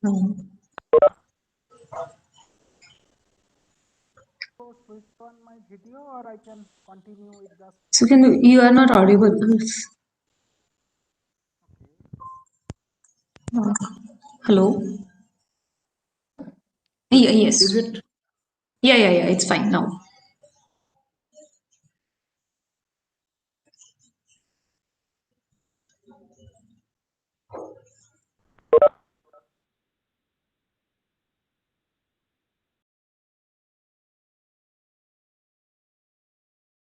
Hmm. So switch on my video, or I can continue with just So one. you are not audible. Hello. Yeah, yes. Is it? Yeah. It's fine now.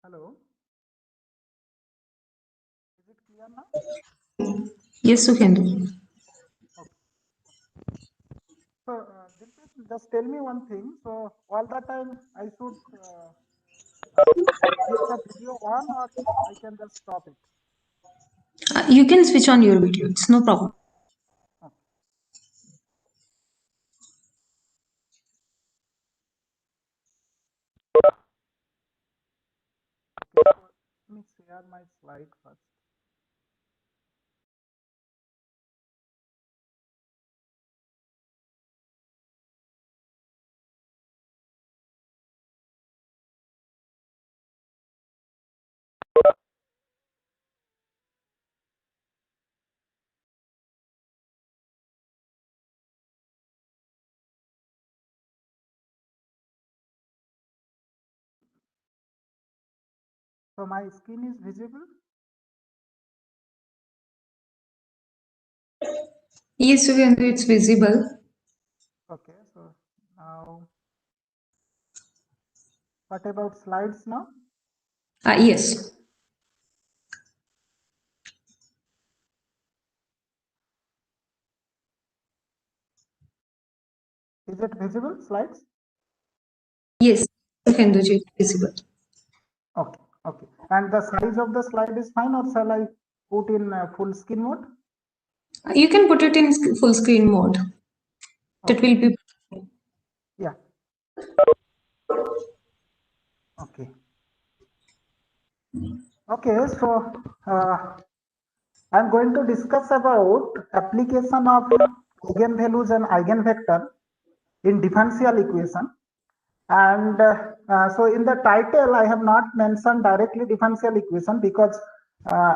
Hello. Is it clear now? Yes, you can do. Okay. So, Dilpreet, just tell me one thing. So, all the time I should keep the video on, or I can just stop it. You can switch on your video. It's no problem. Okay. Okay. So, let me share my slide first. So, my screen is visible. Yes, you can do. It's visible. Okay. So, now what about slides now? Yes. Is it visible slides? Yes, you can do. It's visible. Okay. Okay. And the size of the slide is fine, or shall I put in full screen mode? You can put it in full screen mode. That Okay. will be. Yeah. Okay. Okay. So, I'm going to discuss about application of eigenvalues and eigenvector in differential equation. And so in the title, I have not mentioned directly differential equation because uh,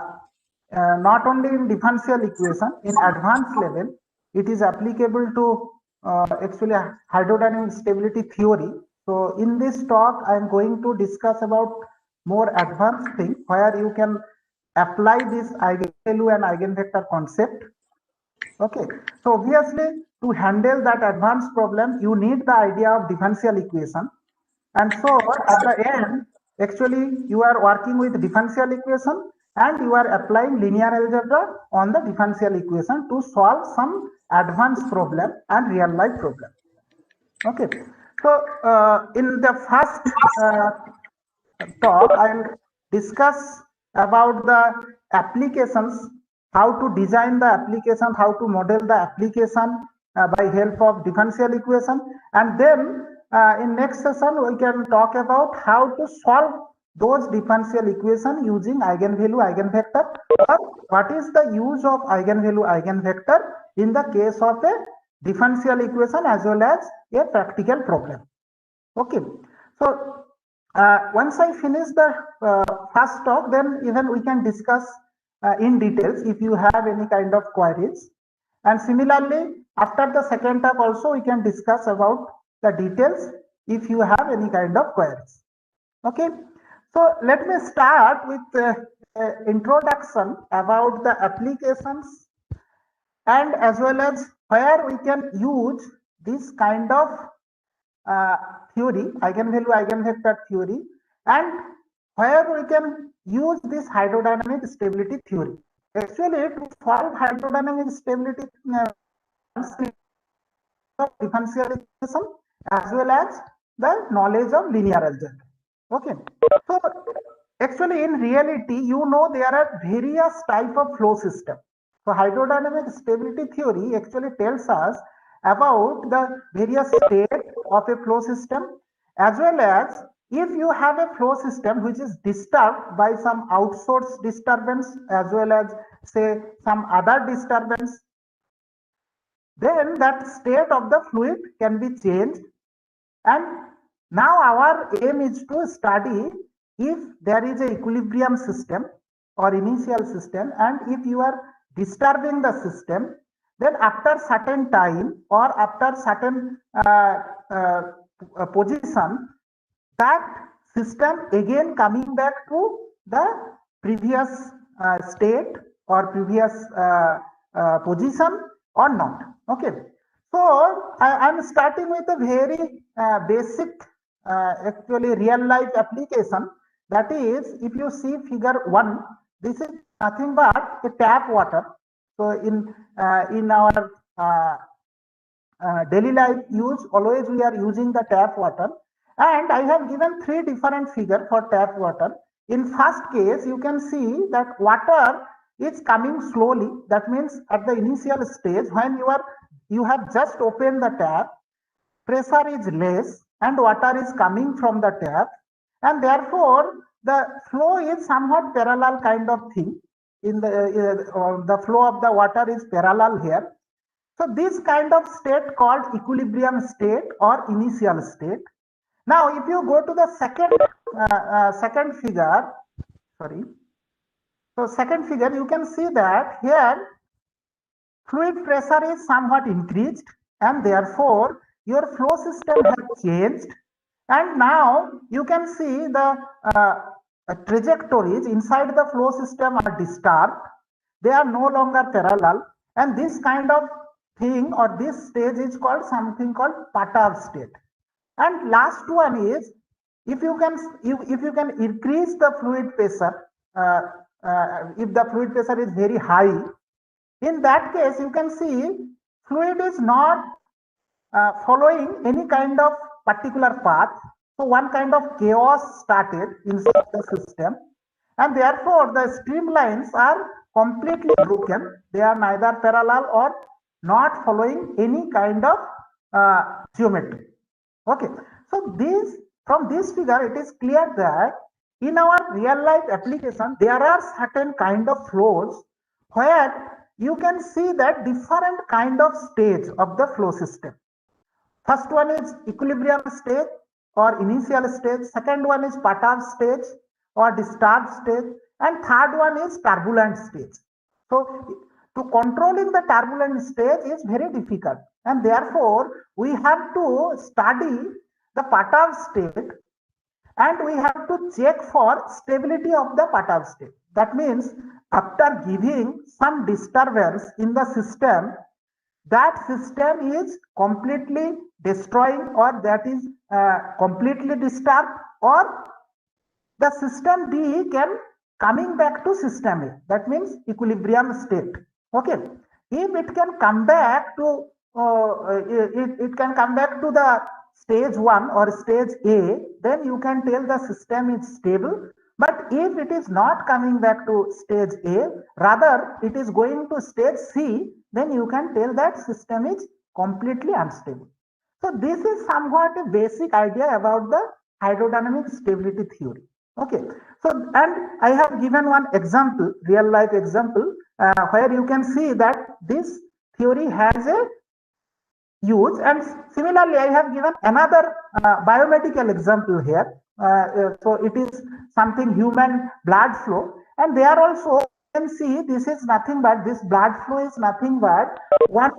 not only in differential equation, in advanced level, it is applicable to actually hydrodynamic stability theory. So in this talk, I am going to discuss about more advanced thing where you can apply this eigenvalue and eigenvector concept. Okay, so obviously to handle that advanced problem, you need the idea of differential equation. And so at the end, actually you are working with differential equation and you are applying linear algebra on the differential equation to solve some advanced problem and real life problem. Okay, so in the first talk, I'll discuss about the applications, how to design the application, how to model the application by help of differential equation. And then in next session, we can talk about how to solve those differential equation using eigenvalue, eigenvector, or what is the use of eigenvalue, eigenvector in the case of a differential equation as well as a practical problem. Okay, so once I finish the first talk, then even we can discuss in details if you have any kind of queries. And similarly, after the second talk also, we can discuss about the details if you have any kind of queries. Okay, so let me start with introduction about the applications and as well as where we can use this kind of theory, eigenvalue, eigenvector theory, and where we can use this hydrodynamic stability theory. Actually, to solve hydrodynamic stability differential equation as well as the knowledge of linear algebra. Okay, so actually in reality, you know there are various type of flow system. So hydrodynamic stability theory actually tells us about the various state of a flow system as well as if you have a flow system which is disturbed by some outsourced disturbance as well as say some other disturbance, then that state of the fluid can be changed. And now our aim is to study if there is a equilibrium system or initial system, and if you are disturbing the system, then after certain time or after certain position, that system again coming back to the previous state or previous position or not. Okay, so I'm starting with a very basic actually real life application. That is, if you see figure 1, this is nothing but a tap water. So in our daily life use, always we are using the tap water, and I have given 3 different figures for tap water. In first case, you can see that water is coming slowly. That means at the initial stage, when you have just opened the tap, pressure is less and water is coming from the tap, and therefore the flow is somewhat parallel kind of thing. In the flow of the water is parallel here. So this kind of state called equilibrium state or initial state. Now, if you go to the second figure, sorry. So second figure, you can see that here fluid pressure is somewhat increased, and therefore your flow system has changed. And now you can see the trajectories inside the flow system are disturbed. They are no longer parallel, and this kind of thing or this stage is called something called Patav state. And last one is, if you can increase the fluid pressure, if the fluid pressure is very high, in that case you can see fluid is not following any kind of particular path. So one kind of chaos started inside the system, and therefore the streamlines are completely broken. They are neither parallel or not following any kind of geometry. Okay, so from this figure it is clear that in our real life application there are certain kind of flows where you can see that different kind of stage of the flow system. First one is equilibrium stage or initial stage, second one is Patav stage or disturbed stage, and third one is turbulent stage. So to controlling the turbulent stage is very difficult, and therefore we have to study the Patav state, and we have to check for stability of the Patav state. That means after giving some disturbance in the system, that system is completely destroying or that is completely disturbed, or the system D can coming back to system A. That means equilibrium state. Okay, if it can come back to it can come back to the stage 1 or stage A, then you can tell the system is stable. But if it is not coming back to stage A, rather it is going to stage C, then you can tell that system is completely unstable. So this is somewhat a basic idea about the hydrodynamic stability theory. Okay, so and I have given one example, real life example, where you can see that this theory has a use, and similarly I have given another biomedical example here. So it is something human blood flow, and there also you can see this is nothing but this blood flow is nothing but one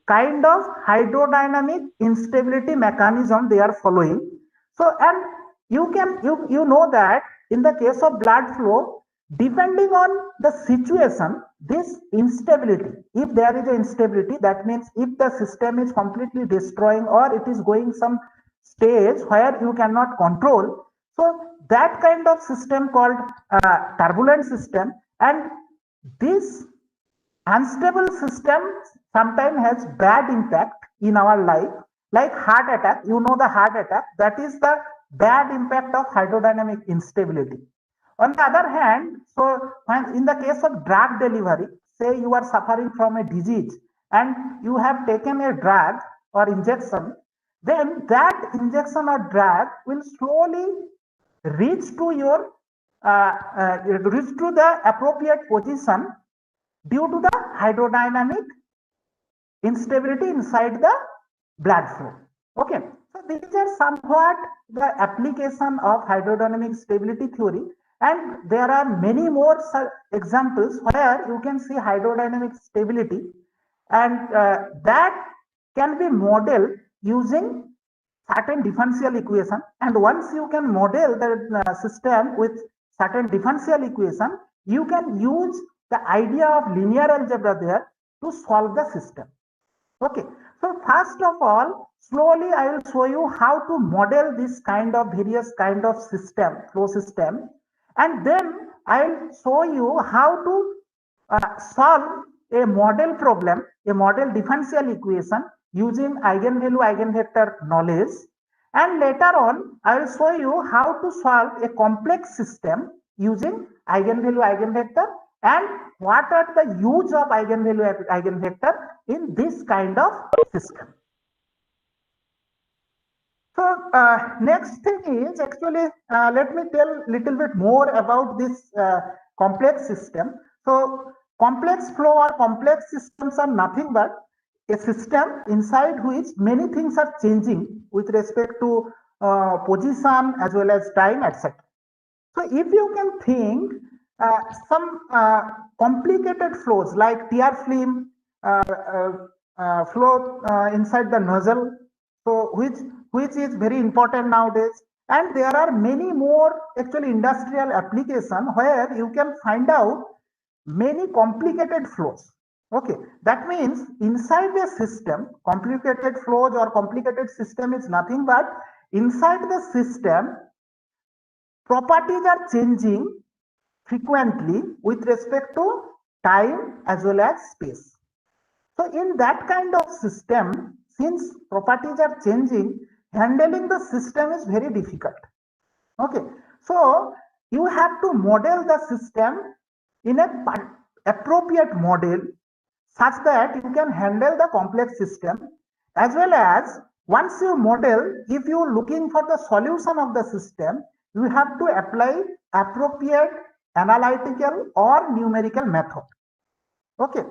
kind of hydrodynamic instability mechanism they are following. So and you know that in the case of blood flow, depending on the situation, this instability, if there is an instability, that means if the system is completely destroying or it is going some stage where you cannot control, so that kind of system called turbulent system, and this unstable system sometimes has bad impact in our life, like heart attack. You know the heart attack, that is the bad impact of hydrodynamic instability. On the other hand, so when in the case of drug delivery, say you are suffering from a disease and you have taken a drug or injection, then that injection or drug will slowly reach to your reach to the appropriate position due to the hydrodynamic instability inside the blood flow. Okay, so these are somewhat the application of hydrodynamic stability theory, and there are many more examples where you can see hydrodynamic stability, and that can be modeled using certain differential equation. And once you can model the system with certain differential equation, you can use the idea of linear algebra there to solve the system. Okay, so first of all, slowly I will show you how to model this kind of various kind of system, flow system, and then I will show you how to solve a model problem, a model differential equation using eigenvalue eigenvector knowledge, and later on I will show you how to solve a complex system using eigenvalue eigenvector and what are the use of eigenvalue eigenvector in this kind of system. So next thing is actually let me tell little bit more about this complex system. So complex flow or complex systems are nothing but a system inside which many things are changing with respect to position as well as time, etc. So if you can think some complicated flows like tear film flow inside the nozzle, so which is very important nowadays, and there are many more actually industrial application where you can find out many complicated flows. Okay, that means inside the system, complicated flows or complicated system is nothing but inside the system properties are changing frequently with respect to time as well as space. So in that kind of system, since properties are changing, handling the system is very difficult. Okay, so you have to model the system in a appropriate model such that you can handle the complex system, as well as once you model, if you are looking for the solution of the system, you have to apply appropriate analytical or numerical method. Okay,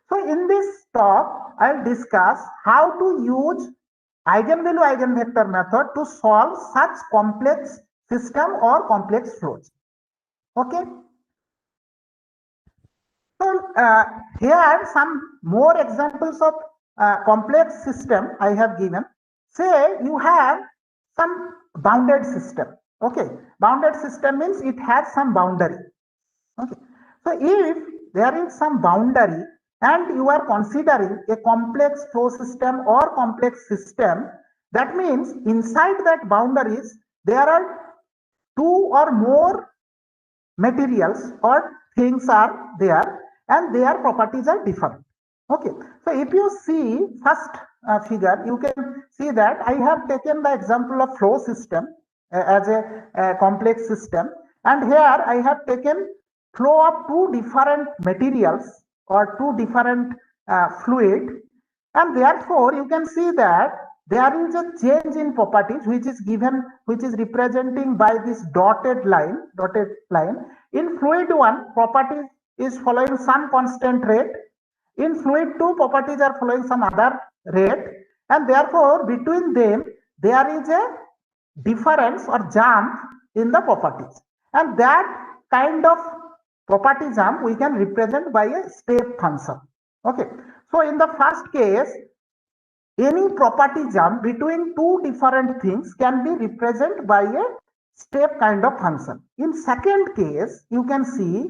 so in this talk, I'll discuss how to use eigenvalue eigenvector method to solve such complex system or complex flows. Okay, so here are some more examples of complex system I have given. Say you have some bounded system. Okay, bounded system means it has some boundary. Okay, so if there is some boundary and you are considering a complex flow system or complex system, that means inside that boundaries there are two or more materials or things are there and their properties are different. Okay, so if you see first figure, you can see that I have taken the example of flow system as a complex system, and here I have taken flow of two different materials or two different fluid, and therefore you can see that there is a change in properties which is given, which is representing by this dotted line. In fluid 1, property is following some constant rate. In fluid 2, properties are following some other rate, and therefore between them there is a difference or jump in the properties, and that kind of property jump we can represent by a step function. Okay, so in the first case, any property jump between two different things can be represented by a step kind of function. In second case, you can see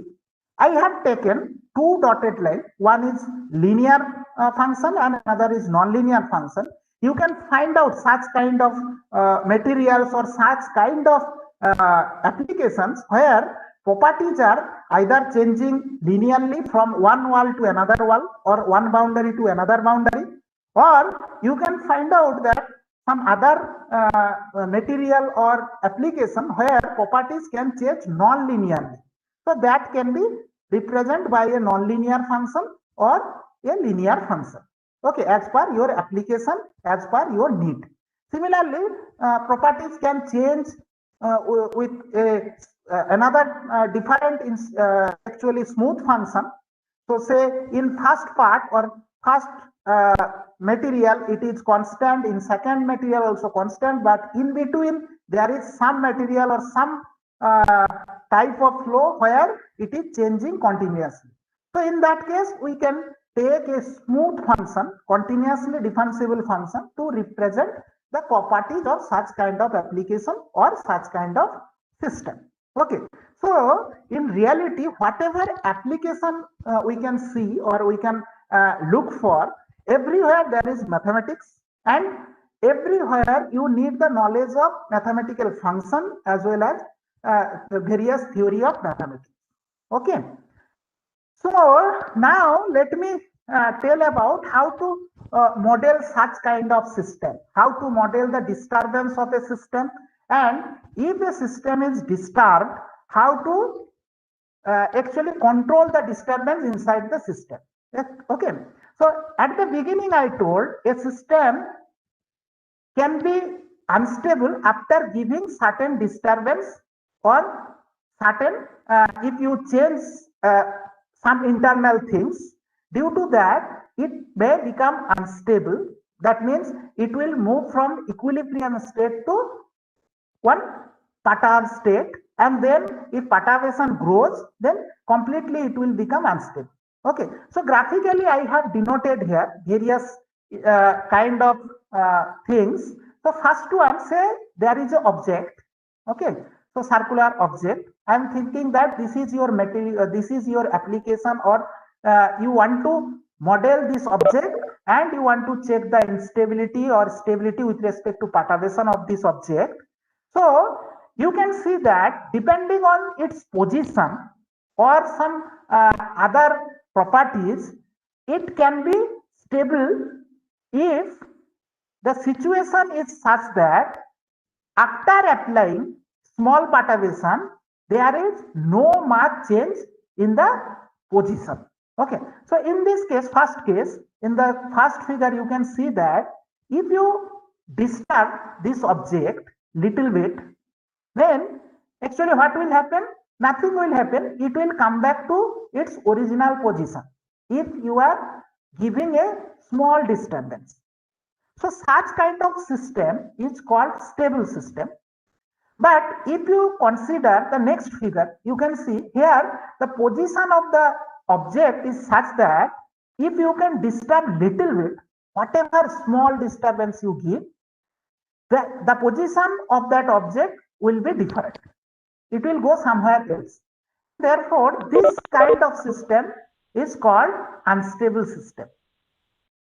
I have taken two dotted lines. One is linear function and another is non-linear function. You can find out such kind of materials or such kind of applications where properties are either changing linearly from one wall to another wall or one boundary to another boundary, or you can find out that some other material or application where properties can change non-linearly. So that can be represented by a non-linear function or a linear function. Okay, as per your application, as per your need. Similarly, properties can change with another different actually smooth function. So say in first part or first material it is constant, in second material also constant, but in between there is some material or some type of flow where it is changing continuously. So in that case we can take a smooth function, continuously differentiable function, to represent the properties of such kind of application or such kind of system. Okay, so in reality whatever application we can see or we can look for, everywhere there is mathematics, and everywhere you need the knowledge of mathematical function as well as the various theory of mathematics. Okay, so now let me tell about how to model such kind of system, how to model the disturbance of a system, and if a system is disturbed, how to actually control the disturbance inside the system. Okay, so at the beginning I told a system can be unstable after giving certain disturbance or certain if you change some internal things. Due to that it may become unstable. That means it will move from equilibrium state to one perturbed state, and then if perturbation grows, then completely it will become unstable. Okay, so graphically I have denoted here various kind of things. So first one, say there is an object. Okay, so circular object. I am thinking that this is your material, this is your application, or you want to model this object and you want to check the instability or stability with respect to perturbation of this object. So you can see that depending on its position or some other properties, it can be stable if the situation is such that after applying small perturbation, there is no much change in the position. Okay, so in this case, first case, in the first figure, you can see that if you disturb this object little bit, then actually what will happen? Nothing will happen. It will come back to its original position if you are giving a small disturbance. So such kind of system is called stable system. But if you consider the next figure, you can see here the position of the object is such that if you can disturb little bit, whatever small disturbance you give, the position of that object will be different. It will go somewhere else. Therefore, this kind of system is called unstable system.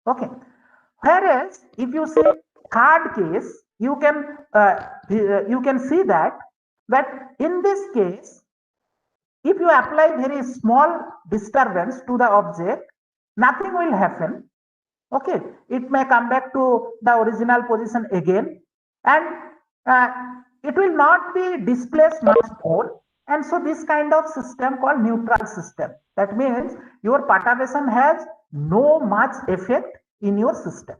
Okay. Whereas if you say third case, you can see that in this case, if you apply very small disturbance to the object, nothing will happen. Okay, it may come back to the original position again, and it will not be displaced much more. And so this kind of system called neutral system. That means your perturbation has no much effect in your system.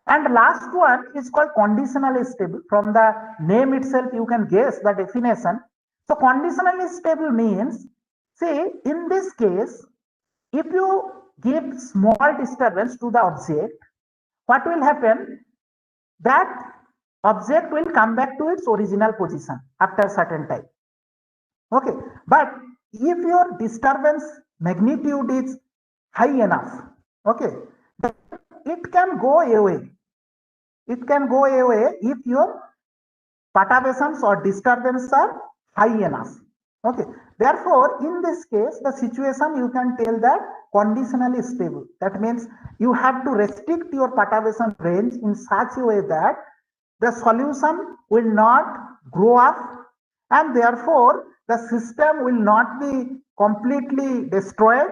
And last one is called conditionally stable. From the name itself, you can guess the definition. So conditionally stable means, see, in this case, if you give small disturbance to the object, what will happen? That object will come back to its original position after a certain time. Okay, but if your disturbance magnitude is high enough, okay, it can go away. It can go away if your perturbations or disturbances are high enough. Okay, therefore, in this case, the situation you can tell that conditionally stable. That means you have to restrict your perturbation range in such a way that the solution will not grow up, and therefore the system will not be completely destroyed.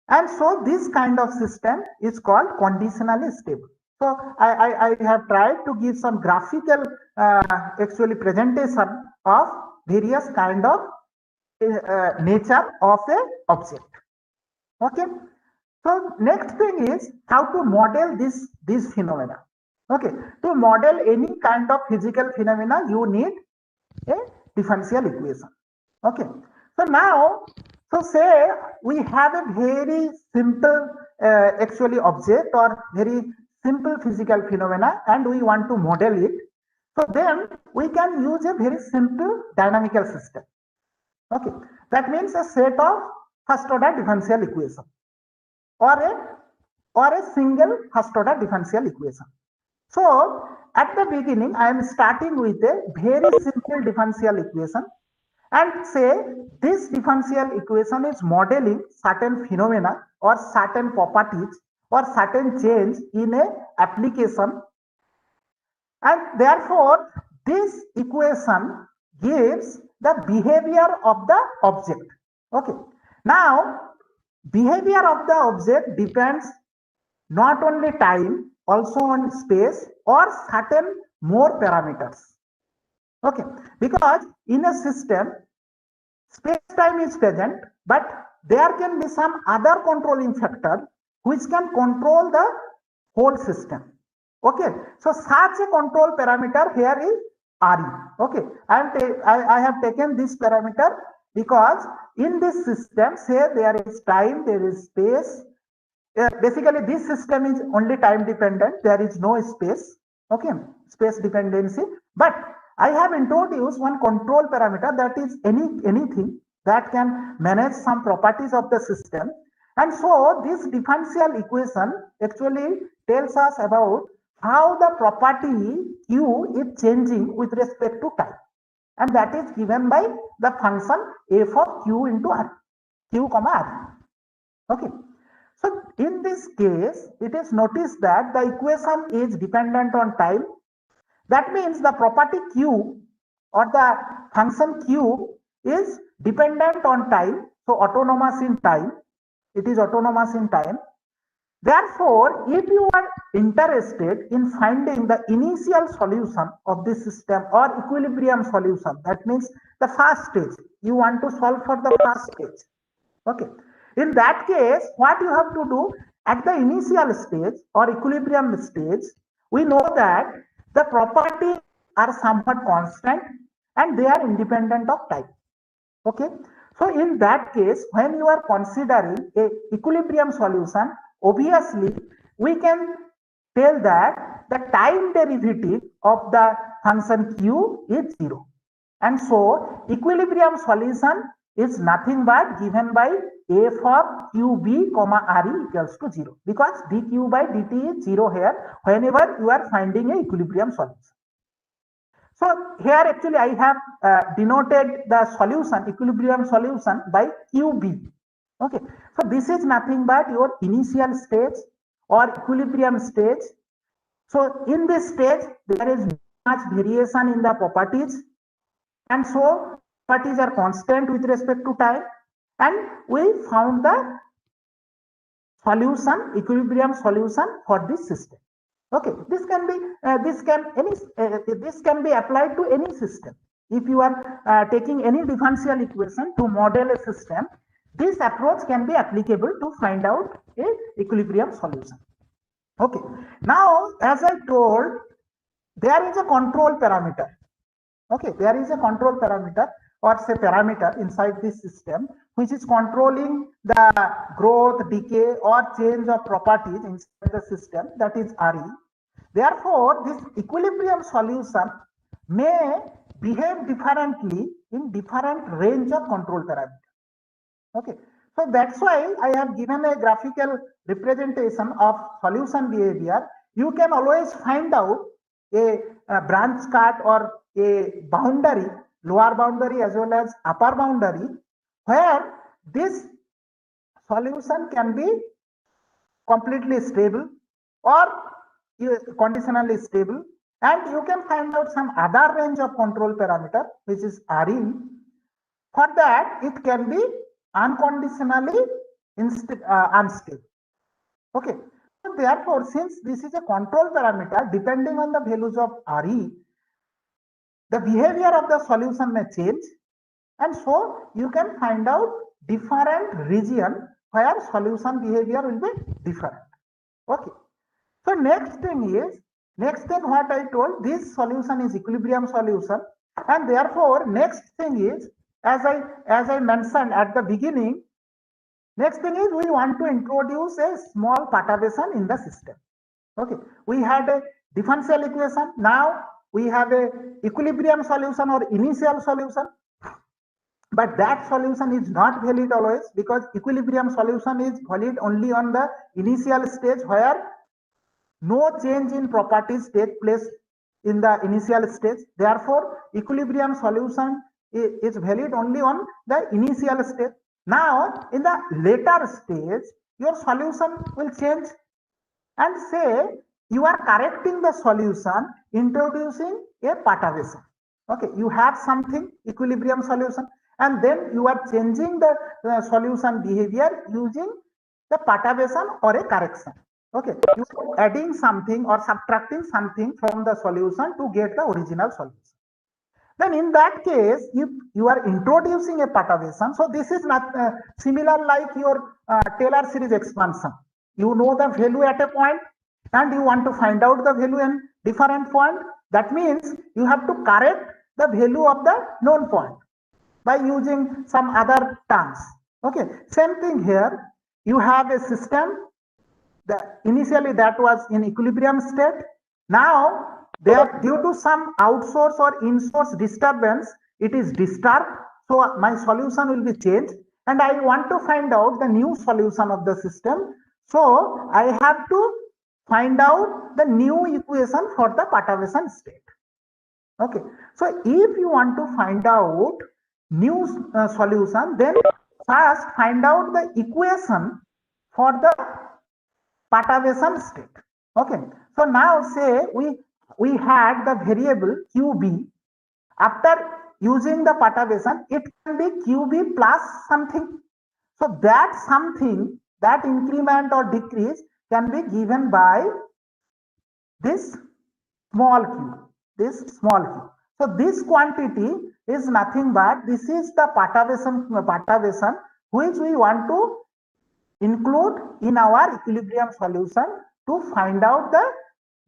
And so this kind of system is called conditionally stable. So I have tried to give some graphical actually presentation of various kind of nature of a object. Okay. So next thing is how to model this phenomena. Okay. To model any kind of physical phenomena, you need a differential equation. Okay. So now, so say we have a very simple actually object or very simple physical phenomena and we want to model it. So then we can use a very simple dynamical system. Okay, that means a set of first order differential equation or a single first order differential equation. So at the beginning, I am starting with a very simple differential equation and say this differential equation is modeling certain phenomena or certain properties or certain change in a application, and therefore this equation gives the behavior of the object. Okay, now behavior of the object depends not only time, also on space or certain more parameters. Okay, because in a system, space time is present, but there can be some other controlling factor which can control the whole system. Okay, so such a control parameter here is RE. Okay, I have taken this parameter because in this system, say there is time, there is space. Basically, this system is only time dependent. There is no space. Okay, space dependency. But I have introduced one control parameter that is anything that can manage some properties of the system. And so this differential equation actually tells us about how the property Q is changing with respect to time. And that is given by the function f of Q into R, Q comma R. Okay. So in this case, it is noticed that the equation is dependent on time. That means the property Q or the function Q is dependent on time. So autonomous in time. It is autonomous in time. Therefore, if you are interested in finding the initial solution of this system or equilibrium solution, that means the first stage, you want to solve for the first stage. Okay. In that case, what you have to do at the initial stage or equilibrium stage, we know that the properties are somewhat constant and they are independent of time. Okay. So in that case, when you are considering a equilibrium solution, obviously we can tell that the time derivative of the function Q is 0. And so equilibrium solution is nothing but given by f of qb comma re equals to 0, because dq by dt is 0 here whenever you are finding a equilibrium solution. So here actually I have denoted the solution, equilibrium solution, by qb. Okay, so this is nothing but your initial stage or equilibrium stage. So in this stage there is much variation in the properties, and so properties are constant with respect to time, and we found the solution, equilibrium solution for this system. Okay, this can be applied to any system. If you are taking any differential equation to model a system, this approach can be applicable to find out a equilibrium solution. Okay, now as I told, there is a control parameter. Okay, there is a control parameter or say parameter inside this system which is controlling the growth, decay or change of properties inside the system, that is RE. Therefore, this equilibrium solution may behave differently in different range of control parameters. Okay, so that's why I have given a graphical representation of solution behavior. You can always find out a branch cut or a boundary, lower boundary as well as upper boundary, where this solution can be completely stable or conditionally stable, and you can find out some other range of control parameter which is RE. For that, it can be unconditionally unstable. Okay, so therefore, since this is a control parameter, depending on the values of RE, the behavior of the solution may change, and so you can find out different region where solution behavior will be different. Okay, so next thing what I told, this solution is equilibrium solution, and therefore next thing is, as I mentioned at the beginning, Next thing is we want to introduce a small perturbation in the system. Okay, we had a differential equation. Now we have a equilibrium solution or initial solution. But that solution is not valid always, because equilibrium solution is valid only on the initial stage where no change in properties take place in the initial stage. Therefore, equilibrium solution is valid only on the initial stage. Now, in the later stage, your solution will change, and say you are correcting the solution, introducing a perturbation. Okay, you have something equilibrium solution, and then you are changing the solution behavior using the perturbation or a correction. Okay, you are adding something or subtracting something from the solution to get the original solution. Then in that case, if you are introducing a perturbation, so this is not similar like your Taylor series expansion. You know the value at a point and you want to find out the value in different point. That means you have to correct the value of the known point by using some other terms. Okay, same thing here. You have a system that initially that was in equilibrium state. Now there, due to some outsource or in-source disturbance, it is disturbed. So my solution will be changed, and I want to find out the new solution of the system. So I have to find out the new equation for the perturbation state. Okay, so if you want to find out new solution, then first find out the equation for the perturbation state. Okay, so now say we had the variable QB. After using the perturbation, it can be QB plus something. So that something, that increment or decrease can be given by this small q, this small q. So this quantity is nothing but this is the perturbation which we want to include in our equilibrium solution to find out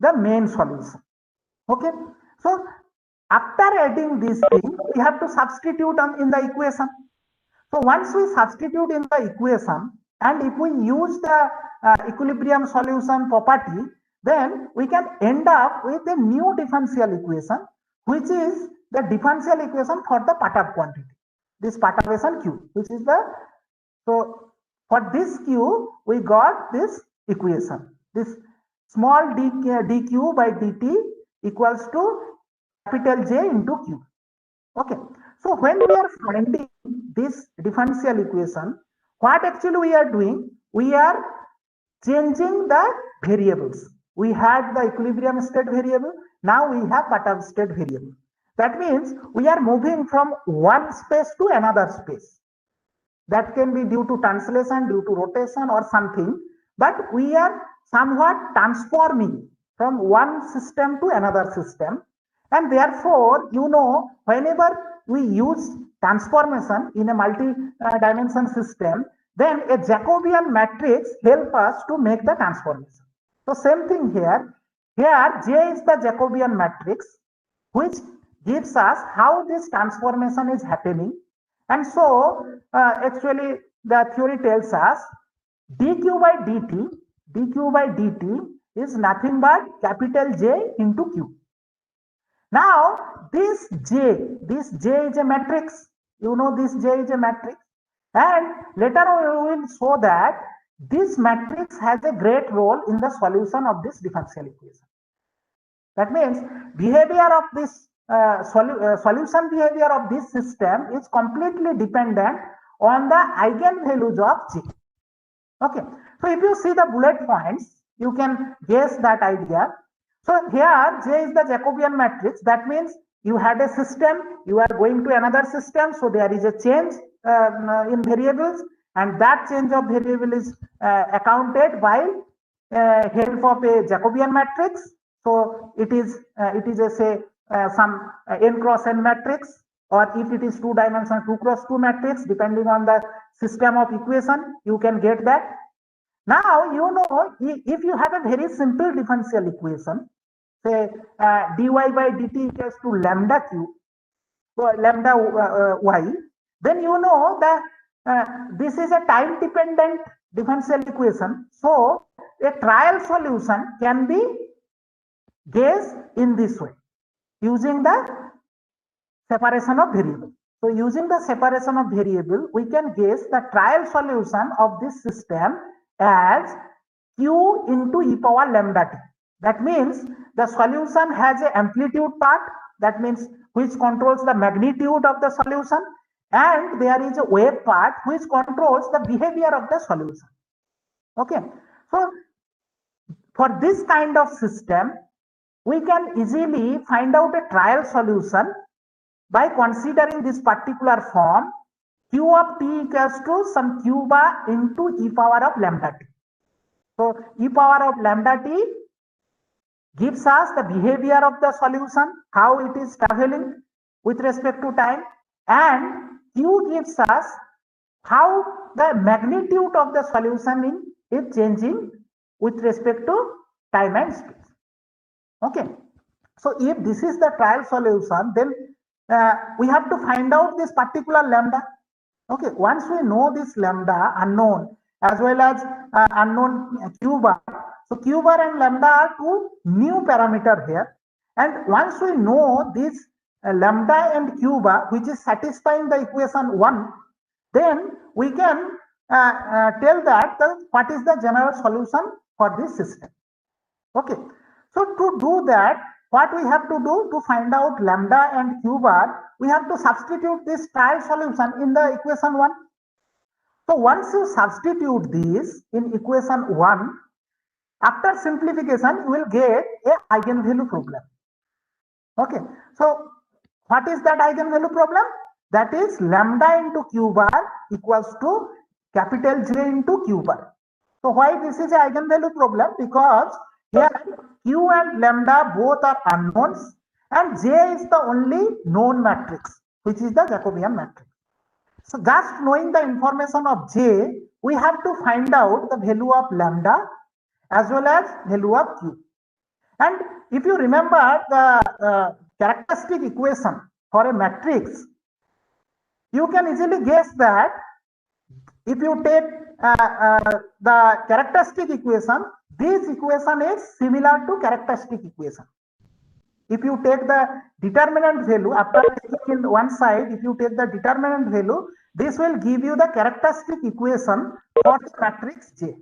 the main solution. Okay, so after adding this thing, we have to substitute in the equation. So once we substitute in the equation, and if we use the equilibrium solution property, then we can end up with a new differential equation, which is the differential equation for the perturbed quantity, this perturbation q, which is the, so for this q we got this equation, this small dq by dt equals to capital J into q. Okay, so when we are finding this differential equation, what actually we are doing, we are changing the variables. We had the equilibrium state variable, now we have perturbed state variable. That means we are moving from one space to another space. That can be due to translation, due to rotation or something, but we are somewhat transforming from one system to another system. And therefore, you know, whenever we use transformation in a multi-dimension system, then a Jacobian matrix helps us to make the transformation. So same thing here. Here, J is the Jacobian matrix, which gives us how this transformation is happening. And so, actually, the theory tells us dq by dt is nothing but capital J into q. Now, this J is a matrix. You know this J is a matrix. And later on we will show that this matrix has a great role in the solution of this differential equation. That means behavior of this solution behavior of this system is completely dependent on the eigenvalues of J. Okay, so if you see the bullet points, you can guess that idea. So here J is the Jacobian matrix. That means you had a system, you are going to another system, so there is a change in variables, and that change of variable is accounted by help of a Jacobian matrix. So it is a say some n cross n matrix, or if it is 2-dimensional 2 cross 2 matrix, depending on the system of equation, you can get that. Now you know, if you have a very simple differential equation, say dy by dt equals to lambda q, lambda y, then you know that this is a time dependent differential equation. So a trial solution can be guessed in this way using the separation of variable. So using the separation of variable, we can guess the trial solution of this system as q into e power lambda t. That means the solution has an amplitude part, that means which controls the magnitude of the solution, and there is a wave part which controls the behavior of the solution. Okay, so for this kind of system, we can easily find out a trial solution by considering this particular form, q of t equals to some q bar into e power of lambda t. So e power of lambda t gives us the behavior of the solution, how it is traveling with respect to time, and q gives us how the magnitude of the solution is changing with respect to time and space. Okay, so if this is the trial solution, then we have to find out this particular lambda. Okay, once we know this lambda unknown as well as unknown q bar, so q bar and lambda are two new parameter here, and once we know this lambda and q bar, which is satisfying the equation 1, then we can tell that what is the general solution for this system. Okay, so to do that, what we have to do to find out lambda and q bar, we have to substitute this trial solution in the equation 1. So once you substitute this in equation 1, after simplification, you will get a eigenvalue problem. Okay, so what is that eigenvalue problem? That is lambda into q bar equals to capital J into q bar. So why this is an eigenvalue problem? Because here q and lambda both are unknowns, and J is the only known matrix, which is the Jacobian matrix. So just knowing the information of J, we have to find out the value of lambda as well as value of q. And if you remember the characteristic equation for a matrix, you can easily guess that if you take the characteristic equation, this equation is similar to characteristic equation. If you take the determinant value, after taking in one side, if you take the determinant value, this will give you the characteristic equation for the matrix J.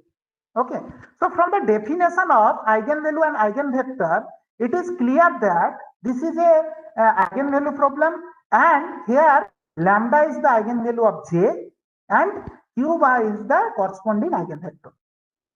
Okay, so from the definition of eigenvalue and eigenvector, it is clear that this is a eigenvalue problem, and here lambda is the eigenvalue of J and q bar is the corresponding eigenvector.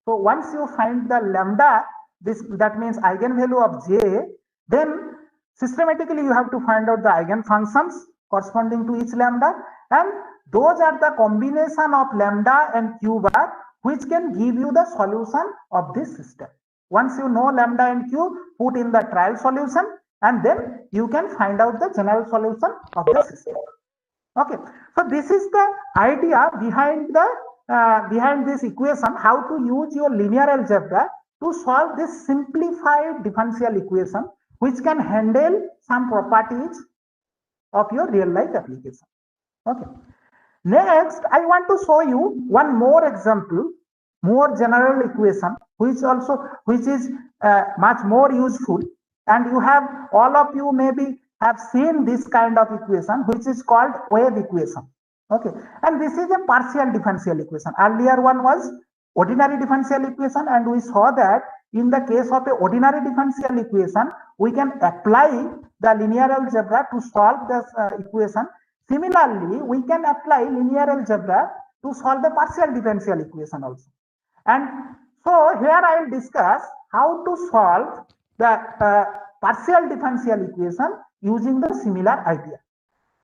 So once you find the lambda, that means eigenvalue of J, then systematically you have to find out the eigenfunctions corresponding to each lambda, and those are the combination of lambda and q bar which can give you the solution of this system. Once you know lambda and q, put in the trial solution, and then you can find out the general solution of the system. Okay, so this is the idea behind the behind this equation, how to use your linear algebra to solve this simplified differential equation, which can handle some properties of your real life application. Okay, next I want to show you one more example, more general equation, which is much more useful, and you have, all of you maybe have seen this kind of equation, which is called wave equation. Okay, and this is a partial differential equation. Earlier one was ordinary differential equation, and we saw that in the case of a ordinary differential equation, we can apply the linear algebra to solve this equation. Similarly, we can apply linear algebra to solve the partial differential equation also. And so here I will discuss how to solve the partial differential equation using the similar idea.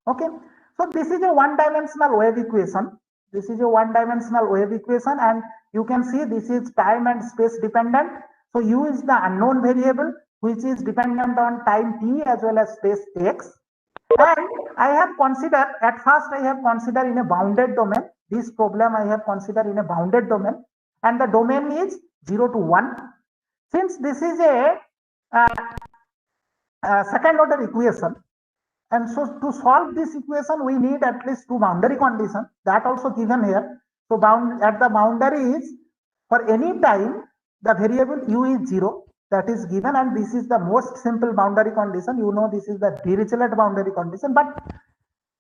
Okay, so this is a one-dimensional wave equation. This is a one-dimensional wave equation, and you can see this is time and space dependent. So u is the unknown variable which is dependent on time t as well as space x. And I have considered, at first I have considered in a bounded domain. This problem I have considered in a bounded domain, and the domain is 0 to 1. Since this is a second order equation, And so to solve this equation, we need at least two boundary conditions, that also given here. So at the boundaries, for any time, the variable u is 0, that is given, and this is the most simple boundary condition. You know, this is the Dirichlet boundary condition. But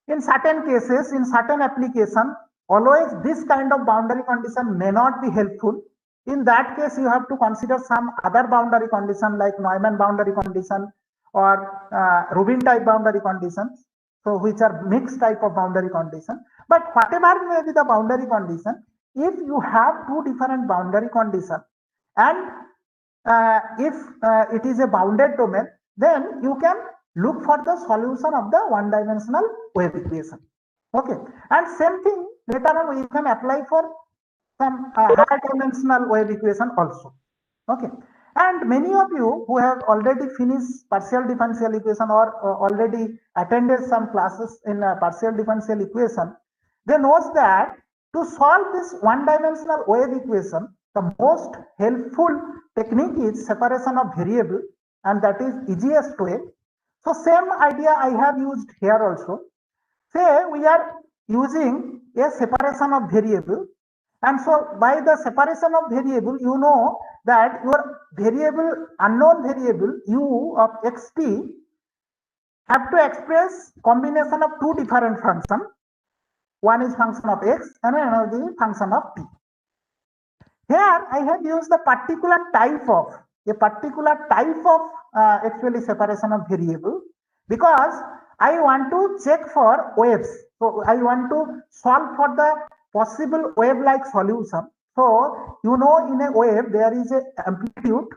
in certain cases, in certain application, always this kind of boundary condition may not be helpful. In that case, you have to consider some other boundary condition like Neumann boundary condition or Rubin type boundary conditions, so which are mixed type of boundary condition. But whatever may be the boundary condition, if you have two different boundary conditions and if it is a bounded domain, then you can look for the solution of the one-dimensional wave equation. Okay, and same thing later on we can apply for some higher dimensional wave equation also. Okay, and many of you who have already finished partial differential equation or already attended some classes in partial differential equation, they knows that to solve this one-dimensional wave equation, the most helpful technique is separation of variable, and that is easiest way. So same idea I have used here also. Say we are using a separation of variable, and so by the separation of variable, you know that your variable, unknown variable u of xt have to express combination of two different functions. One is function of x and another is function of t. Here I have used the particular type of actually separation of variable, because I want to check for waves. So I want to solve for the possible wave-like solution. So you know, in a wave there is a amplitude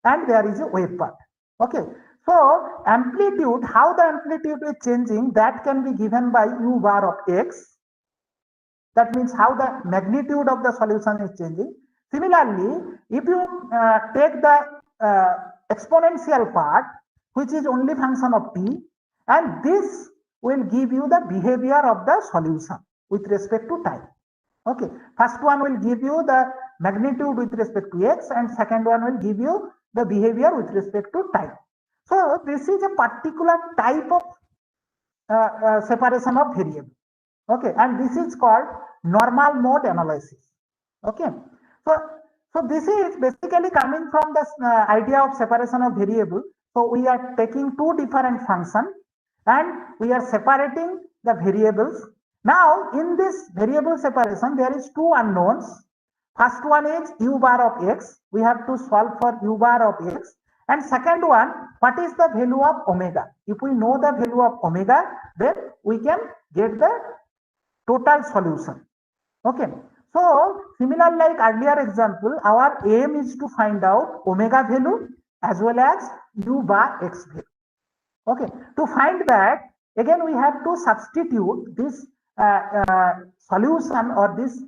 and there is a wave part. Okay. So amplitude, how the amplitude is changing, that can be given by u bar of x. That means how the magnitude of the solution is changing. Similarly, if you take the exponential part, which is only function of t, and this will give you the behavior of the solution with respect to time. Okay, first one will give you the magnitude with respect to x, and second one will give you the behavior with respect to time. So this is a particular type of separation of variable. Okay, and this is called normal mode analysis. Okay, so this is basically coming from the idea of separation of variable. So we are taking two different functions and we are separating the variables. Now in this variable separation, there is two unknowns. First one is u bar of x. We have to solve for u bar of x. And second one, what is the value of omega? If we know the value of omega, then we can get the total solution. Okay, so similar like earlier example, our aim is to find out omega value as well as u bar x value. Okay, to find that, again we have to substitute this solution or this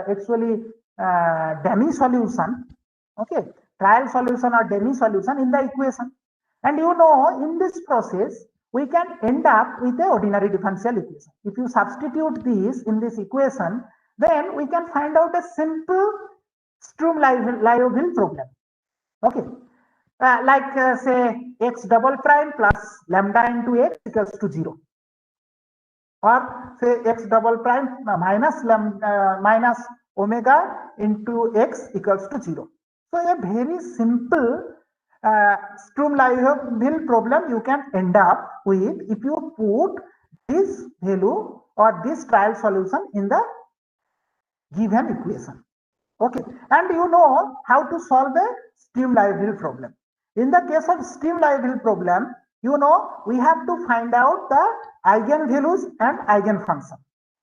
actually demi solution, okay, trial solution or demi solution in the equation. And you know, in this process we can end up with the ordinary differential equation. If you substitute this in this equation, then we can find out a simple Sturm-Liouville problem. Okay, say x double prime plus lambda into x equals to 0, or say x double prime minus lambda minus omega into x equals to 0. So a very simple Sturm-Liouville problem you can end up with if you put this value or this trial solution in the given equation. Okay, and you know how to solve the Sturm-Liouville problem. In the case of Sturm-Liouville problem, you know, we have to find out the eigenvalues and eigenfunction.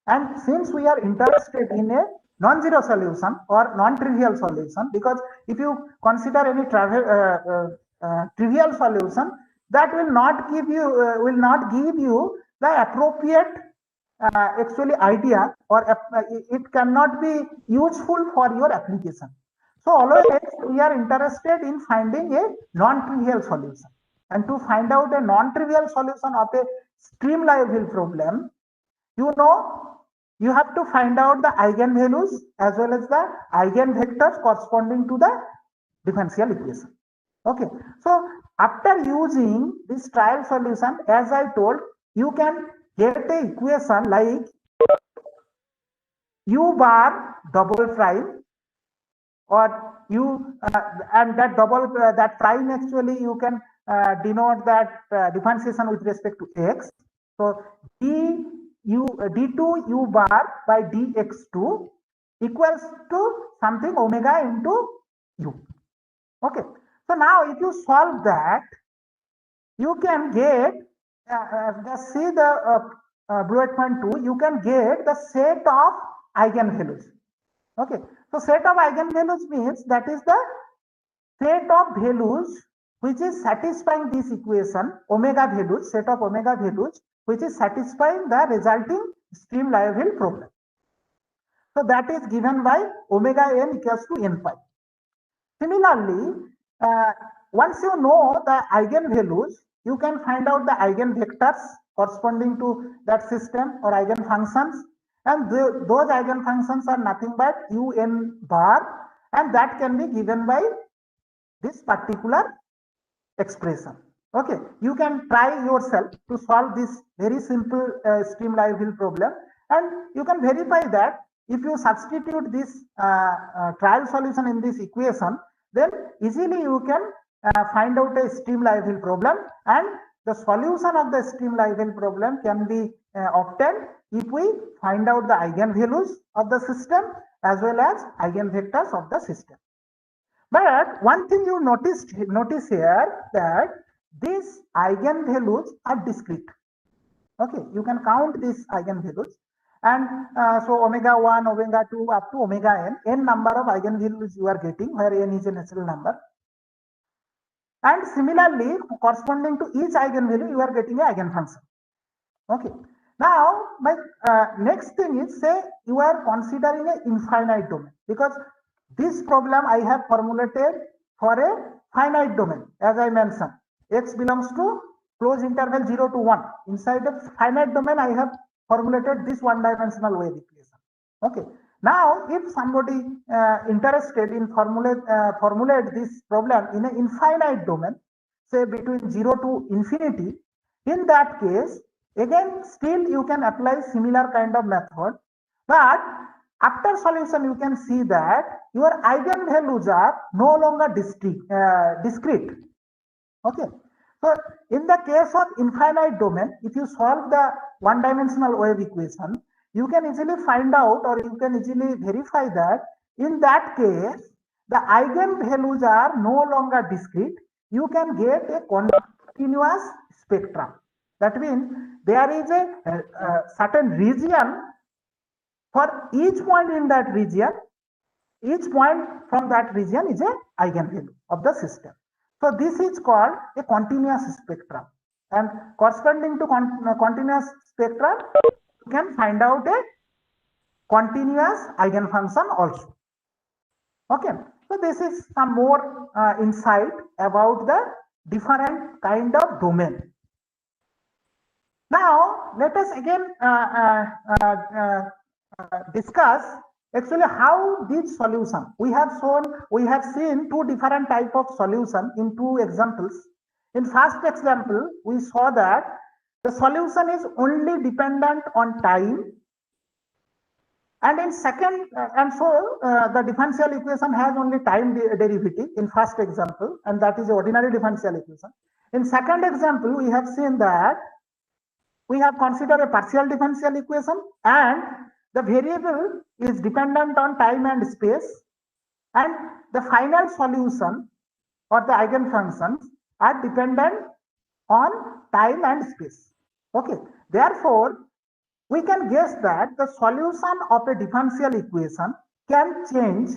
And since we are interested in a non-zero solution or non-trivial solution, because if you consider any trivial solution, that will not give you the appropriate actually idea, or it cannot be useful for your application. So always we are interested in finding a non-trivial solution, and to find out a non-trivial solution of a Sturm-Liouville problem, you know, you have to find out the eigenvalues as well as the eigenvectors corresponding to the differential equation. Okay, so after using this trial solution, as I told, you can get a equation like u bar double prime, or u and that double that prime actually you can denote that differentiation with respect to x. So d2 u bar by dx2 equals to something omega into u. Okay, so now if you solve that, you can get just see the bullet point 2, you can get the set of eigenvalues. Okay, so set of eigenvalues means that is the set of values which is satisfying this equation, omega values, set of omega values which is satisfying the resulting stream Liouville problem. So that is given by omega n equals to n pi. Similarly, once you know the eigenvalues, you can find out the eigenvectors corresponding to that system or eigenfunctions, and those eigenfunctions are nothing but un bar, and that can be given by this particular expression. Okay, you can try yourself to solve this very simple stream Liouville problem, and you can verify that if you substitute this trial solution in this equation, then easily you can find out a stream Liouville problem, and the solution of the stream Liouville problem can be obtained if we find out the eigenvalues of the system as well as eigenvectors of the system. But one thing you notice here that these eigenvalues are discrete. Okay, you can count these eigenvalues, and so omega 1, omega 2 up to omega n number of eigenvalues you are getting, where n is a natural number. And similarly, corresponding to each eigenvalue, you are getting an eigenfunction. Okay. Now, my next thing is, say you are considering an infinite domain, because this problem I have formulated for a finite domain. As I mentioned, x belongs to closed interval 0 to 1. Inside the finite domain, I have formulated this one-dimensional wave equation. Okay. Now, if somebody interested in formulate this problem in an infinite domain, say between 0 to infinity, in that case, again, still you can apply similar kind of method, but after solution, you can see that your eigenvalues are no longer discrete. Okay. So, in the case of infinite domain, if you solve the one-dimensional wave equation, you can easily find out, or you can easily verify that in that case, the eigenvalues are no longer discrete. You can get a continuous spectrum. That means there is a certain region. For each point in that region, each point from that region is an eigenvalue of the system. So this is called a continuous spectrum, and corresponding to continuous spectrum, you can find out a continuous eigenfunction also. Okay, so this is some more insight about the different kind of domain. Now let us again discuss actually how this solution we have seen two different type of solution in two examples. In first example, we saw that the solution is only dependent on time, and in second the differential equation has only time derivative in first example, and that is the ordinary differential equation. In second example, we have seen that we have considered a partial differential equation, and the variable is dependent on time and space, and the final solution or the eigenfunctions are dependent on time and space. Okay, therefore we can guess that the solution of a differential equation can change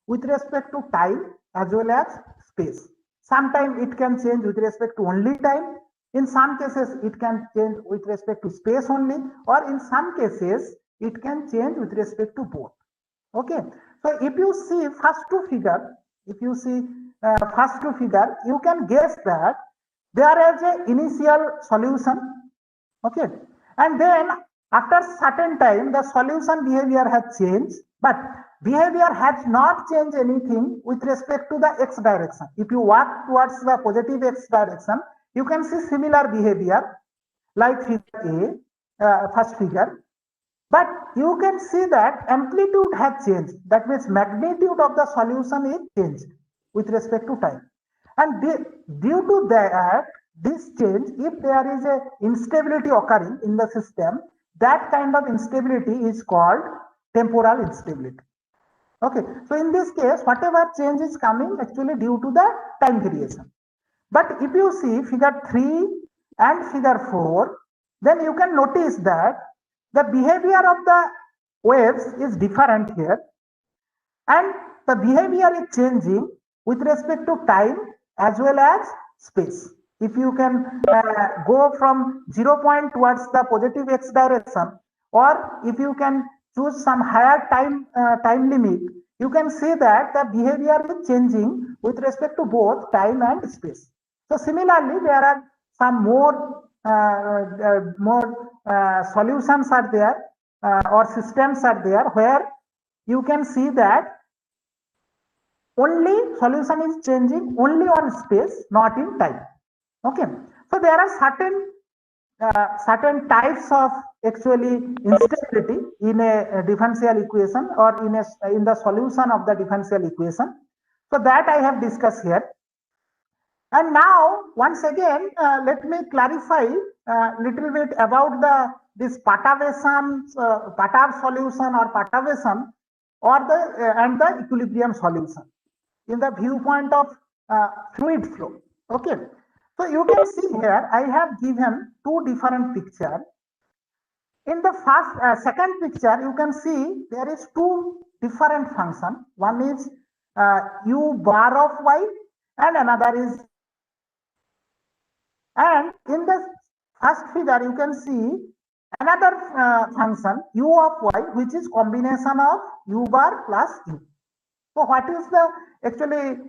with respect to time as well as space. Sometimes it can change with respect to only time. In some cases, it can change with respect to space only, or in some cases, it can change with respect to both. Okay. So if you see first two figure, you can guess that there is an initial solution. Okay. And then after certain time, the solution behavior has changed, but behavior has not changed anything with respect to the x direction. If you walk towards the positive x direction, you can see similar behavior, like figure A, first figure. But you can see that amplitude has changed. That means magnitude of the solution is changed with respect to time. And due to that, this change, if there is a instability occurring in the system, that kind of instability is called temporal instability. Okay, so in this case, whatever change is coming actually due to the time variation. But if you see figure 3 and figure 4, then you can notice that the behavior of the waves is different here, and the behavior is changing with respect to time as well as space. If you can go from 0 point towards the positive x direction, or if you can choose some higher time limit, you can see that the behavior is changing with respect to both time and space. So similarly, there are some more solutions are there or systems are there where you can see that only solution is changing only on space, not in time. Okay, so there are certain types of actually instability in a differential equation or in the solution of the differential equation. So that I have discussed here. And now once again, let me clarify a little bit about this perturbation, perturb solution or perturbation, or and the equilibrium solution in the viewpoint of fluid flow. Okay, so you can see here I have given two different pictures. In the second picture, you can see there is two different functions. One is u bar of y and another is, and in the first figure you can see another function u of y, which is combination of u bar plus u. So what is the actually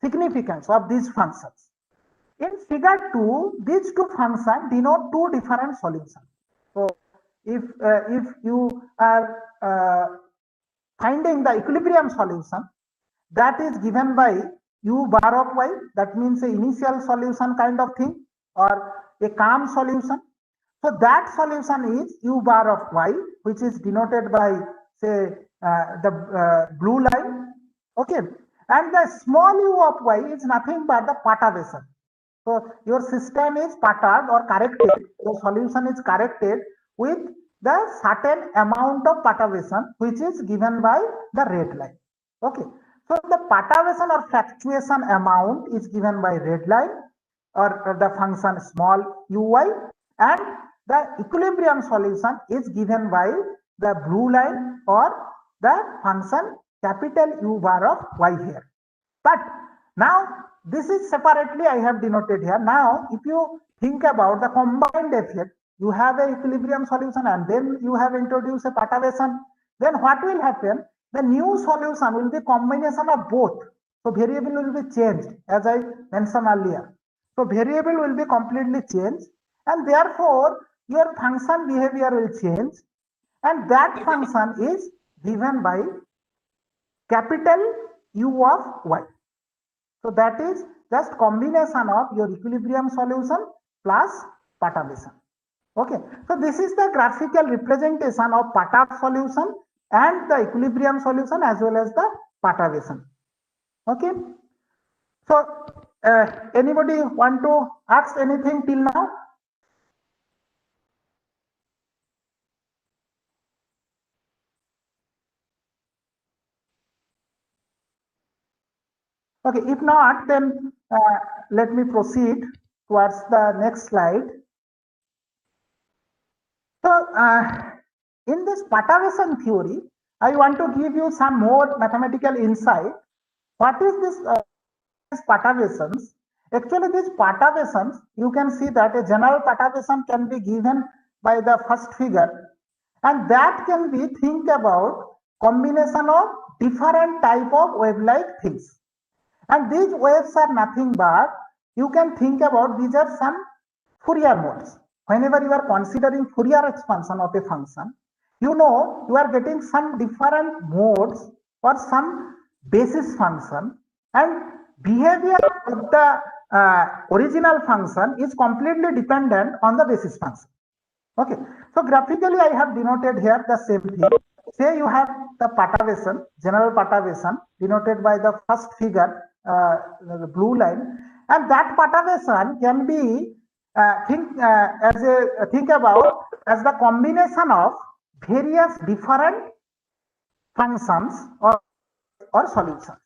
significance of these functions? In figure 2, these two functions denote two different solutions. So if you are finding the equilibrium solution, that is given by u bar of y, that means a initial solution kind of thing, or a calm solution. So that solution is u bar of y, which is denoted by, say, the blue line. Okay, and the small u of y is nothing but the perturbation. So your system is perturbed or corrected, your solution is corrected with the certain amount of perturbation, which is given by the red line. Okay, so the perturbation or fluctuation amount is given by red line or the function small uy, and the equilibrium solution is given by the blue line or the function capital U bar of y here. But now this is separately I have denoted here. Now if you think about the combined effect, you have a equilibrium solution and then you have introduced a perturbation, then what will happen? The new solution will be combination of both. So variable will be changed, as I mentioned earlier. So variable will be completely changed, and therefore your function behavior will change, and that function is given by capital U of y. So that is just combination of your equilibrium solution plus perturbation. Okay, so this is the graphical representation of perturbed solution and the equilibrium solution as well as the perturbation. Okay, so anybody want to ask anything till now? Okay, if not, then let me proceed towards the next slide. So in this perturbation theory, I want to give you some more mathematical insight. What is this perturbations? Actually, these perturbations, you can see that a general perturbation can be given by the first figure, and that can be think about combination of different type of wave-like things. And these waves are nothing but, you can think about, these are some Fourier modes. Whenever you are considering Fourier expansion of a function, you know you are getting some different modes or some basis function, and behavior of the original function is completely dependent on the basis function. Okay, so graphically I have denoted here the same thing. Say you have the perturbation, general perturbation denoted by the first figure, the blue line, and that perturbation can be think about as the combination of various different functions or solutions,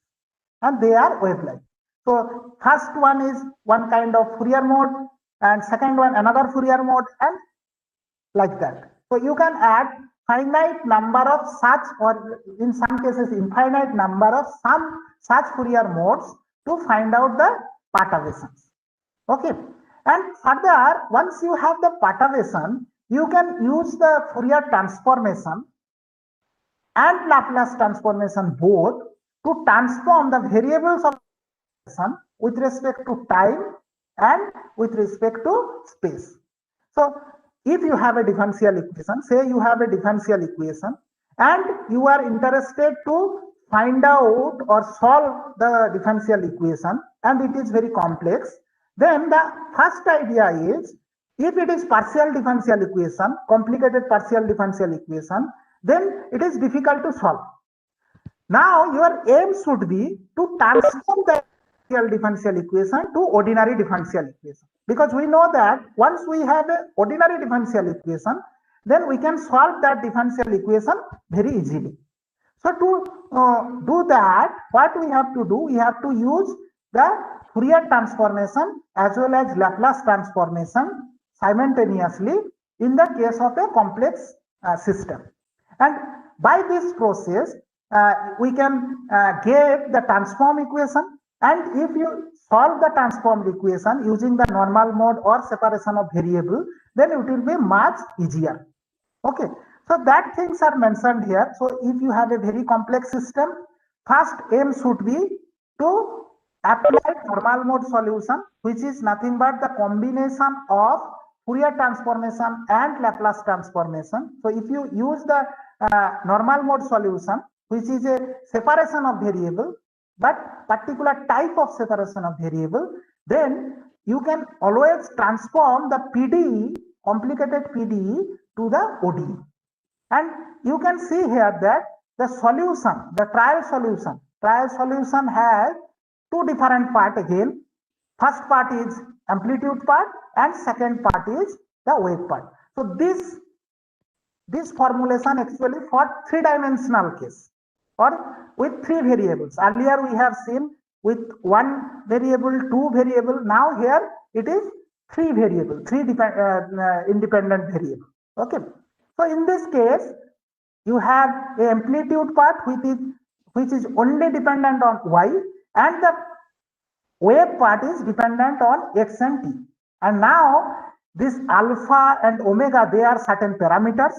and they are wavelength. So first one is one kind of Fourier mode, and second one another Fourier mode, and like that. So you can add finite number of such, or in some cases infinite number of some such Fourier modes to find out the perturbations. Okay, and further, once you have the perturbation, you can use the Fourier transformation and Laplace transformation both to transform the variables of with respect to time and with respect to space. So if you have a differential equation, say you have a differential equation and you are interested to find out or solve the differential equation and it is very complex, then the first idea is, if it is partial differential equation, complicated partial differential equation, then it is difficult to solve. Now your aim should be to transform the differential equation to ordinary differential equation, because we know that once we have an ordinary differential equation, then we can solve that differential equation very easily. So to do that, what we have to do, we have to use the Fourier transformation as well as Laplace transformation simultaneously in the case of a complex system. And by this process, we can get the transform equation, and if you solve the transformed equation using the normal mode or separation of variable, then it will be much easier. Okay, so that things are mentioned here. So if you have a very complex system, first aim should be to apply normal mode solution, which is nothing but the combination of Fourier transformation and Laplace transformation. So if you use the normal mode solution, which is a separation of variable, but particular type of separation of variable, then you can always transform the PDE, complicated PDE, to the ODE. And you can see here that the solution, the trial solution has two different parts again. First part is amplitude part and second part is the wave part. So this formulation actually for three-dimensional case or with three variables. Earlier we have seen with one variable, two variable. Now here it is three variable, independent variable. Okay. So in this case, you have a amplitude part which is only dependent on y, and the wave part is dependent on x and t. And now this alpha and omega, they are certain parameters.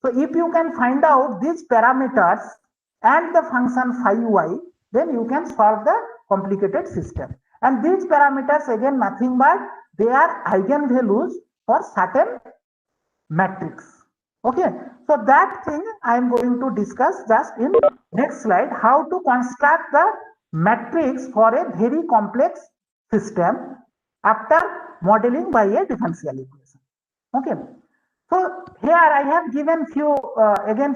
So if you can find out these parameters and the function phi y, then you can solve the complicated system. And these parameters again nothing but they are eigenvalues for certain matrix. Okay, so that thing I am going to discuss just in next slide, how to construct the matrix for a very complex system after modeling by a differential equation. Okay, so here I have given few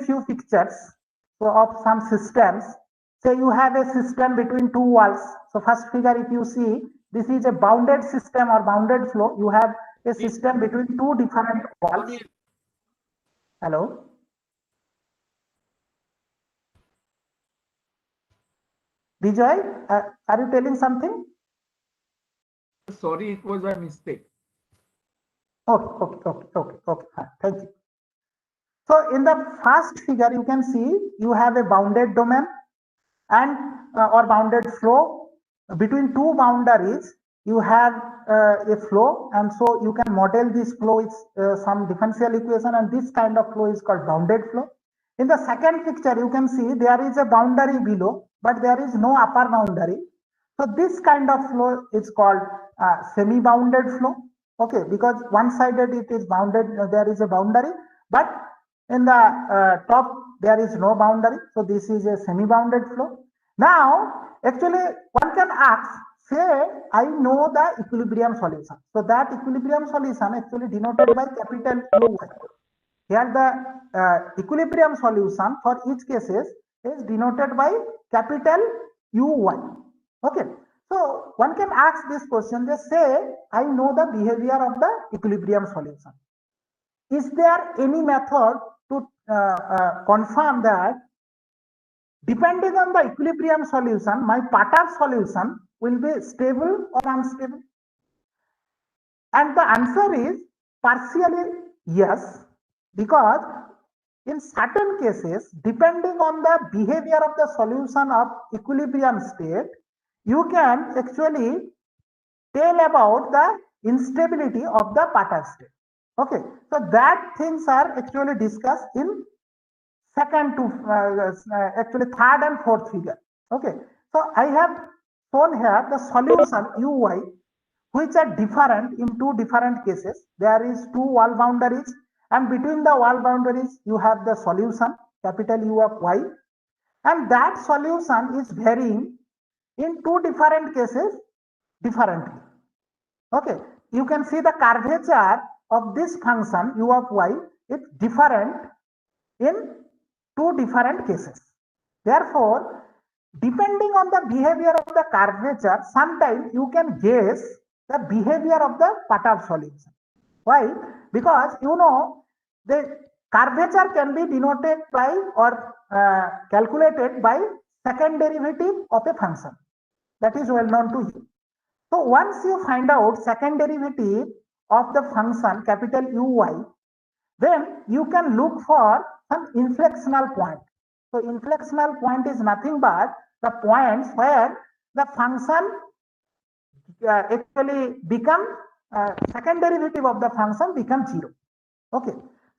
few pictures of some systems. Say you have a system between two walls. So first figure, if you see, this is a bounded system or bounded flow. You have a system between two different walls. Hello. Bijoy, are you telling something? Sorry, it was a mistake. Okay. Thank you. So in the first figure, you can see you have a bounded domain and or bounded flow. Between two boundaries, you have a flow, and so you can model this flow with some differential equation, and this kind of flow is called bounded flow. In the second picture, you can see there is a boundary below, but there is no upper boundary. So this kind of flow is called semi-bounded flow. Okay, because one-sided it is bounded, there is a boundary, but in the top there is no boundary. So this is a semi-bounded flow. Now, actually, one can ask, say I know the equilibrium solution. So that equilibrium solution actually denoted by capital UY. Here the equilibrium solution for each cases is denoted by capital UY. Okay. So one can ask this question, they say I know the behavior of the equilibrium solution. Is there any method to confirm that depending on the equilibrium solution, my Pattard solution will be stable or unstable? And the answer is partially yes, because in certain cases, depending on the behavior of the solution of equilibrium state, you can actually tell about the instability of the Pattard state. Okay, so that things are actually discussed in second to actually third and fourth figure. Okay, so I have shown here the solution UY, which are different in two different cases. There is two wall boundaries, and between the wall boundaries you have the solution capital U of Y, and that solution is varying in two different cases differently. Okay, you can see the curvature of this function U of Y is different in two different cases. Therefore, depending on the behavior of the curvature, sometimes you can guess the behavior of the Pattard solution. Why? Because you know the curvature can be denoted by or calculated by second derivative of a function. That is well known to you. So once you find out second derivative of the function capital Uy, then you can look for some inflectional point. So inflectional point is nothing but the points where the function actually become second derivative of the function becomes 0. Okay,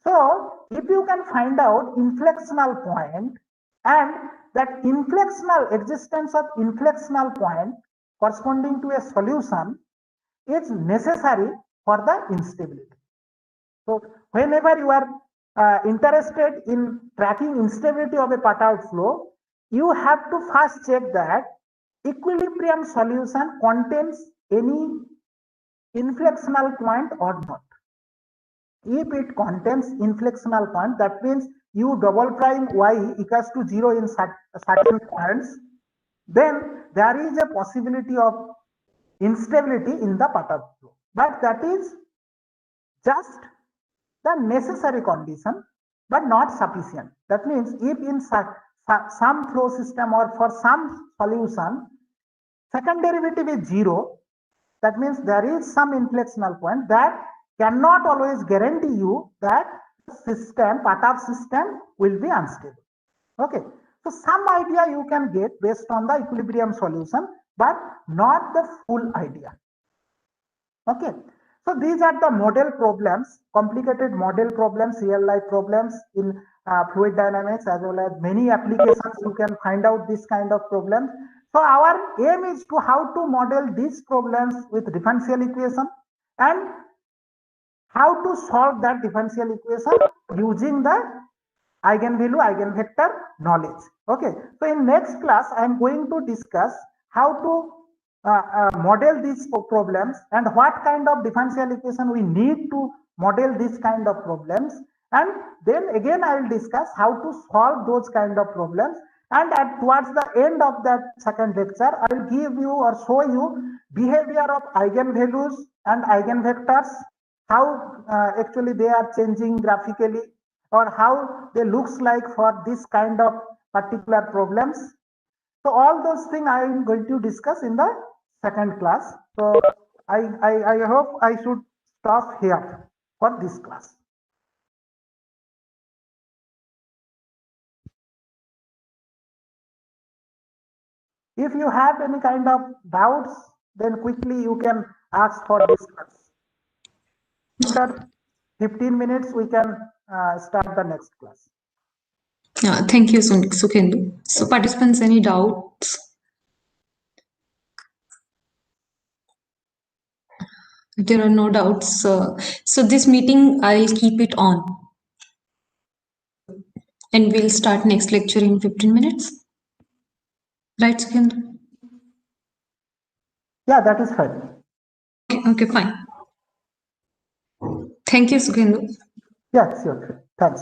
so if you can find out inflectional point, and that inflectional existence of inflectional point corresponding to a solution is necessary for the instability. So whenever you are interested in tracking instability of a Pattard flow, you have to first check that equilibrium solution contains any inflectional point or not. If it contains inflectional point, that means u double prime y equals to 0 in certain points, then there is a possibility of instability in the Pattard flow. But that is just the necessary condition, but not sufficient. That means if in some flow system or for some solution, second derivative is 0, that means there is some inflectional point, that cannot always guarantee you that system, Pattard system will be unstable. Okay, so some idea you can get based on the equilibrium solution, but not the full idea. Okay, so these are the model problems, complicated model problems, real life problems in fluid dynamics, as well as many applications you can find out this kind of problems. So our aim is to how to model these problems with differential equation and how to solve that differential equation using the eigenvalue, eigenvector knowledge. Okay, so in next class I am going to discuss how to model these problems and what kind of differential equation we need to model this kind of problems, and then again I will discuss how to solve those kind of problems, and towards the end of that second lecture I will give you or show you behavior of eigenvalues and eigenvectors, how actually they are changing graphically, or how they looks like for this kind of particular problems. So all those things I am going to discuss in the second class. So I hope I should stop here for this class. If you have any kind of doubts, then quickly you can ask for this class. After 15 minutes, we can start the next class. Thank you, Sukhendu. So participants, any doubts? There are no doubts. So this meeting, I'll keep it on. And we'll start next lecture in 15 minutes. Right, Sukhendu? Yeah, that is fine. Okay, fine. Thank you, Sukhendu. Yeah, sure. Thanks.